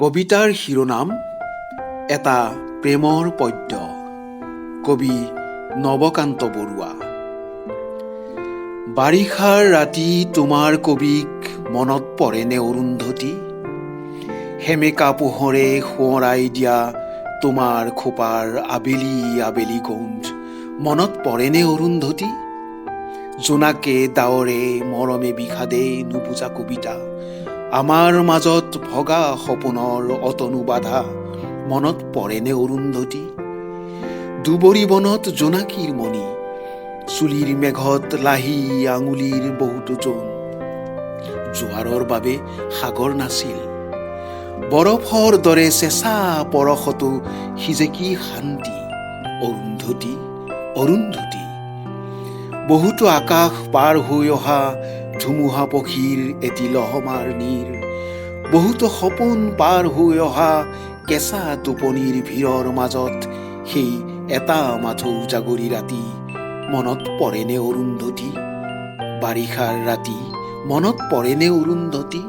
কবিতাৰ শিৰোনাম এটা প্ৰেমৰ পদ্য। কবি নৱকান্ত বৰুৱা। বাৰিষাৰ ৰাতি তোমাৰ কবিক মনত পৰেনে অৰুন্ধতী? সেমেকা পোহৰে সোঁৱৰাই দিয়া তোমাৰ খোপাৰ আবেলি আবেলি গোন্ধ মনত পৰেনে অৰুন্ধতী? জোনাকে ডাৱৰে মৰমে বিষাদে নুবুজা কবিতা, আমাৰ মাজত ভগা সপোনৰ অতনু বাধা মনত পৰেনে অৰুন্ধতী? দুবৰি বনত জোনাকীৰ মণি, চুলিৰ মেঘত লাহি আঙুলিৰ বহুতো জোন। জোৱাৰৰ বাবে সাগৰ নাছিল, বৰফৰ দৰে চেঁচা পৰশতো সিজে কি শান্তি। অৰুন্ধতী, অৰুন্ধতী, বহুতো আকাশ পাৰ হৈ অহা ধুমুহা পক্ষীৰ এটি লহমাৰ নীৰ, বহুতো সপোন পাৰ হৈ অহা কেঁচা টোপনিৰ ভিৰৰ মাজত সেই এটা মাথো জাগৰি ৰাতি মনত পৰেনে অৰুন্ধতী? বাৰিষাৰ ৰাতি মনত পৰেনে অৰুন্ধতী?